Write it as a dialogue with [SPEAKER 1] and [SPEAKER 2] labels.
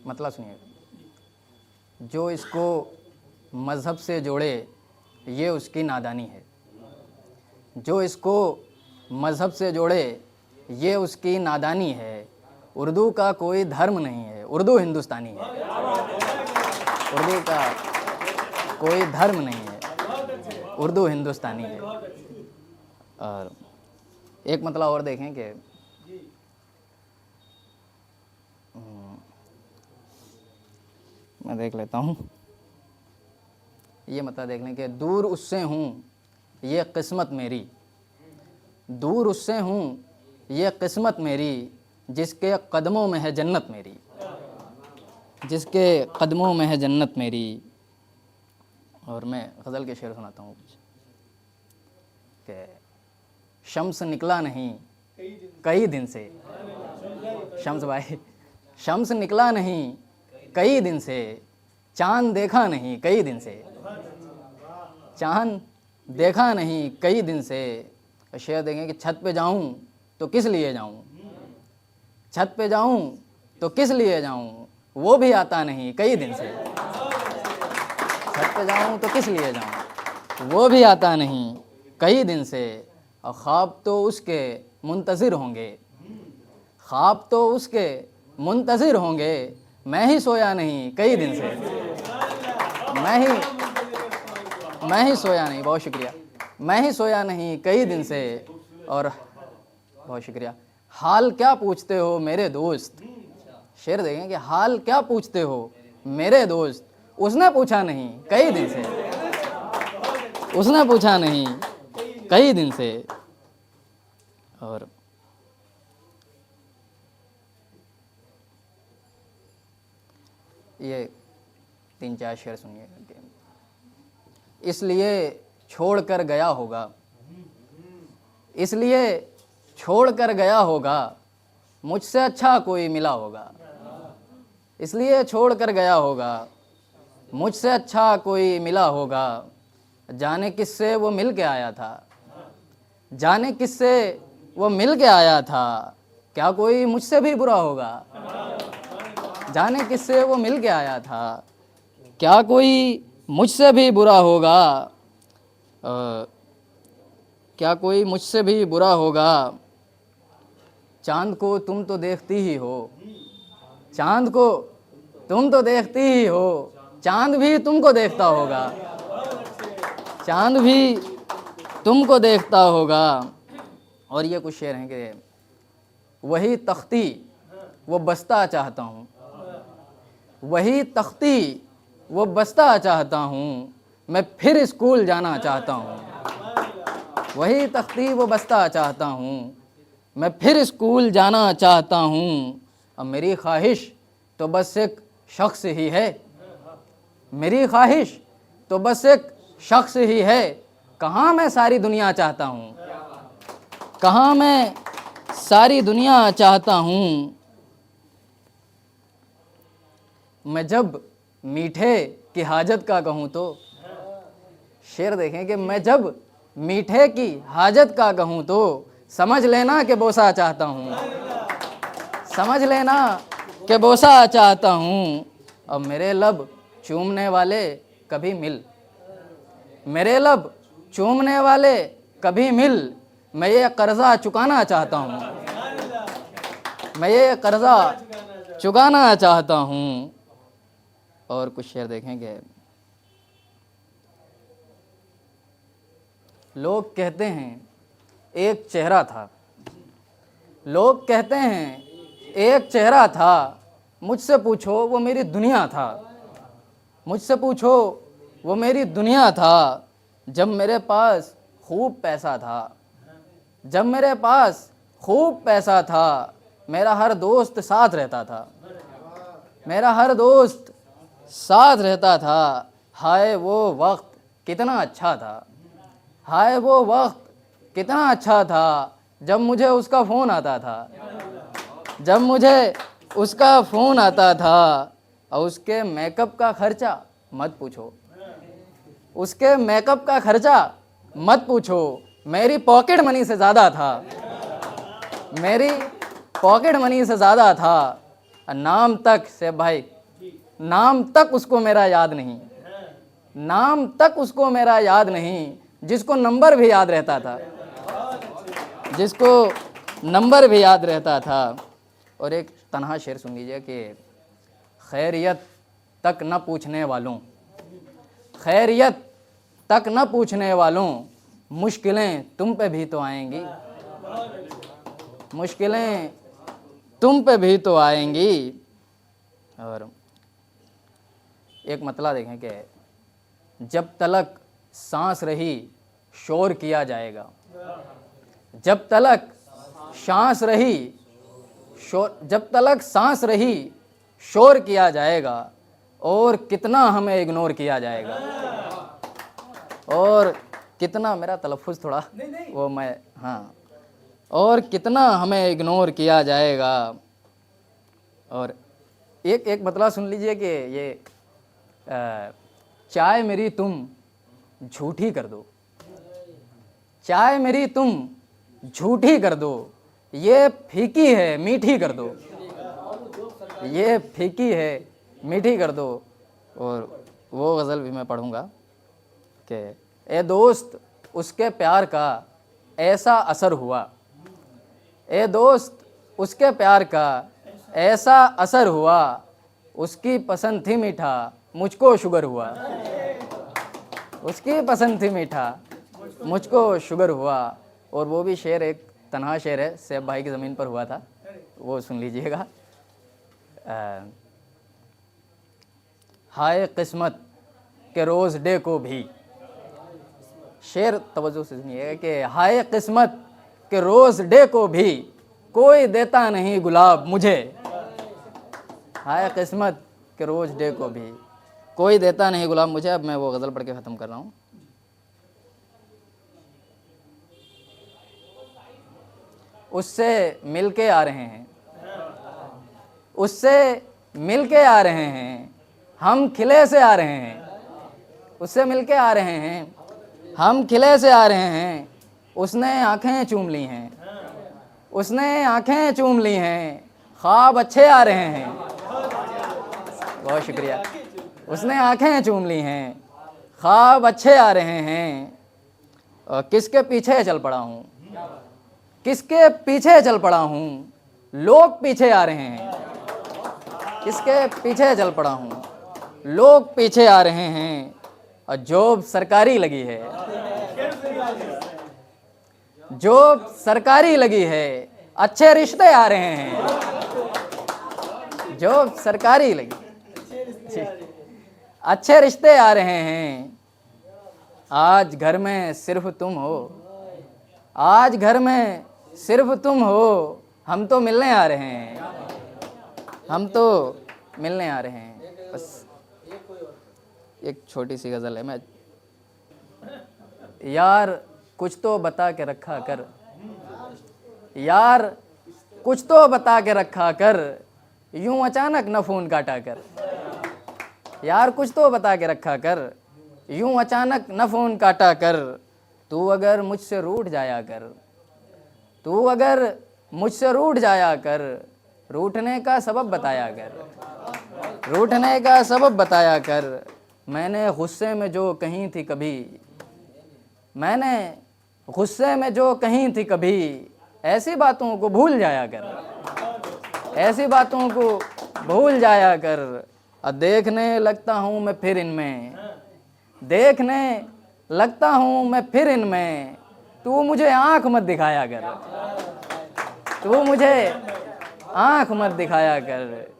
[SPEAKER 1] मतलब सुनिए, जो इसको मज़हब से जोड़े ये उसकी नादानी है। जो इसको मज़हब से जोड़े ये उसकी नादानी है। उर्दू का कोई धर्म नहीं है, उर्दू हिंदुस्तानी है। उर्दू का कोई धर्म नहीं है, उर्दू हिंदुस्तानी है। और एक मतलब और देखें कि मैं देख लेता हूँ, ये मतलब देख लें कि दूर उससे हूँ ये किस्मत मेरी, दूर उससे हूँ ये किस्मत मेरी, जिसके कदमों में है जन्नत मेरी, जिसके कदमों में है जन्नत मेरी। और मैं गज़ल के शेर सुनाता हूँ कुछ कि शम्स निकला नहीं कई दिन से, शम्स भाई, शम्स निकला नहीं कई दिन से, चाँद देखा नहीं कई दिन से, चाँद देखा नहीं कई दिन से। शेर देखें कि छत पे जाऊं तो किस लिए जाऊं, छत पे जाऊं तो किस लिए जाऊं, वो भी आता नहीं कई दिन से। छत पे जाऊं तो किस लिए जाऊं, वो भी आता नहीं कई दिन से। और ख्वाब तो उसके मुंतज़िर होंगे, ख्वाब तो उसके मुंतज़िर होंगे, मैं ही सोया नहीं कई दिन से, मैं ही सोया नहीं, बहुत शुक्रिया, मैं ही सोया नहीं कई दिन से। और बहुत शुक्रिया, हाल क्या पूछते हो मेरे दोस्त, शेर देखें कि हाल क्या पूछते हो मेरे दोस्त, उसने पूछा नहीं कई दिन से, उसने पूछा नहीं कई दिन से। और ये 3-4 शेर सुनिए। इसलिए छोड़ कर गया होगा, इसलिए छोड़ कर गया होगा, मुझसे अच्छा कोई मिला होगा, इसलिए छोड़ कर गया होगा, मुझसे अच्छा कोई मिला होगा। जाने किससे वो मिल के आया था, जाने किससे वो मिल के आया था, क्या कोई मुझसे भी बुरा होगा। जाने किससे वो मिल के आया था, क्या कोई मुझसे भी बुरा होगा, क्या कोई मुझसे भी बुरा होगा। चाँद को तुम तो देखती ही हो, चाँद को तुम तो देखती ही हो, चाँद भी तुमको देखता होगा, चाँद भी तुमको देखता होगा। और ये कुछ शेर हैं कि वही तख्ती वो बस्ता चाहता हूँ, वही तख्ती वो बस्ता चाहता हूँ, मैं फिर स्कूल जाना चाहता हूँ, वही तख्ती वो बस्ता चाहता हूँ, मैं फिर स्कूल जाना चाहता हूँ। अब मेरी ख्वाहिश तो बस एक शख्स ही है, मेरी ख्वाहिश तो बस एक शख्स ही है, कहाँ मैं सारी दुनिया चाहता हूँ, कहाँ मैं सारी दुनिया चाहता हूँ। मैं जब मीठे की हाजत का कहूँ तो, शेर देखें कि मैं जब मीठे की हाजत का कहूँ तो, समझ लेना कि बोसा चाहता हूँ, समझ लेना कि बोसा चाहता हूँ। अब मेरे लब चूमने वाले कभी मिल, मेरे लब चूमने वाले कभी मिल, मैं ये कर्जा चुकाना चाहता हूँ, मैं ये कर्जा चुकाना चाहता हूँ। और कुछ शेर देखेंगे। लोग कहते हैं एक चेहरा था, लोग कहते हैं एक चेहरा था, मुझसे पूछो वो मेरी दुनिया था, मुझसे पूछो वो मेरी दुनिया था। जब मेरे पास खूब पैसा था, जब मेरे पास खूब पैसा था, मेरा हर दोस्त साथ रहता था, मेरा हर दोस्त साथ रहता था। हाय वो वक्त कितना अच्छा था, हाय वो वक्त कितना अच्छा था, जब मुझे उसका फ़ोन आता था, जब मुझे उसका फ़ोन आता था। और उसके मेकअप का खर्चा मत पूछो, उसके मेकअप का खर्चा मत पूछो, मेरी पॉकेट मनी से ज़्यादा था, मेरी पॉकेट मनी से ज़्यादा था। नाम तक से भाई नाम तक उसको मेरा याद नहीं, नाम तक उसको मेरा याद नहीं, जिसको नंबर भी याद रहता था, जिसको नंबर भी याद रहता था। और एक तन्हा शेर सुन लीजिए कि खैरियत तक न पूछने वालों, खैरियत तक न पूछने वालों, मुश्किलें तुम पे भी तो आएंगी, मुश्किलें तुम पे भी तो आएंगी। और एक मतला देखें कि जब तलक सांस रही शोर किया जाएगा, जब तलक सांस रही शोर, जब तलक सांस रही शोर किया जाएगा, और कितना हमें इग्नोर किया जाएगा, और कितना, मेरा तलफ़ुज़ थोड़ा वो मैं, हाँ, और कितना हमें इग्नोर किया जाएगा। और एक मतला सुन लीजिए कि ये चाय मेरी तुम झूठी कर दो, चाय मेरी तुम झूठी कर दो, ये फीकी है मीठी कर दो, ये फीकी है मीठी कर दो। और वो गज़ल भी मैं पढ़ूँगा कि ए दोस्त उसके प्यार का ऐसा असर हुआ, ए दोस्त उसके प्यार का ऐसा असर हुआ, उसकी पसंद थी मीठा मुझको शुगर हुआ, उसकी पसंद थी मीठा मुझको शुगर हुआ। और वो भी शेर एक तन्हा शेर है, सैफ भाई की ज़मीन पर हुआ था, वो सुन लीजिएगा। हाय किस्मत के रोज़ डे को भी, शेर तवज्जो से सुनिएगा कि हाय किस्मत के रोज़ डे को भी कोई देता नहीं गुलाब मुझे, हाय किस्मत के रोज़ डे को भी कोई देता नहीं गुलाब मुझे। अब मैं वो गज़ल पढ़ के ख़त्म कर रहा हूँ। उससे मिल के आ रहे हैं, उससे मिल के आ रहे हैं, हम खिले से आ रहे हैं, उससे मिल के आ रहे हैं, हम खिले से आ रहे हैं। उसने आंखें चूम ली हैं, उसने आंखें चूम ली हैं, ख्वाब अच्छे आ रहे हैं। बहुत शुक्रिया। उसने आंखें चूम ली हैं, ख्वाब अच्छे आ रहे हैं। और किसके पीछे चल पड़ा हूँ, किसके पीछे चल पड़ा हूँ, लोग पीछे आ रहे हैं, किसके पीछे चल पड़ा हूँ, लोग पीछे आ रहे हैं। और जॉब सरकारी लगी है, जॉब सरकारी लगी है, अच्छे रिश्ते आ रहे हैं, जॉब सरकारी लगी, अच्छे रिश्ते आ रहे हैं। आज घर में सिर्फ तुम हो, आज घर में सिर्फ तुम हो, हम तो मिलने आ रहे हैं, हम तो मिलने आ रहे हैं। बस एक छोटी सी गज़ल है। मैं यार कुछ तो बता के रखा कर, यार कुछ तो बता के रखा कर, यूं अचानक न फ़ोन काटा कर, यार कुछ तो बता के रखा कर, यूं अचानक न फ़ोन काटा कर। तू अगर मुझसे रूठ जाया कर, तू अगर मुझसे रूठ जाया कर, रूठने का सबब बताया कर, रूठने का सबब बताया कर। मैंने गुस्से में जो कही थी कभी, मैंने गुस्से में जो कही थी कभी, ऐसी बातों को भूल जाया कर, ऐसी बातों को भूल जाया कर। और देखने लगता हूँ मैं फिर इनमें, देखने लगता हूँ मैं फिर इनमें, तू मुझे आँख मत दिखाया कर, तू मुझे आँख मत दिखाया कर।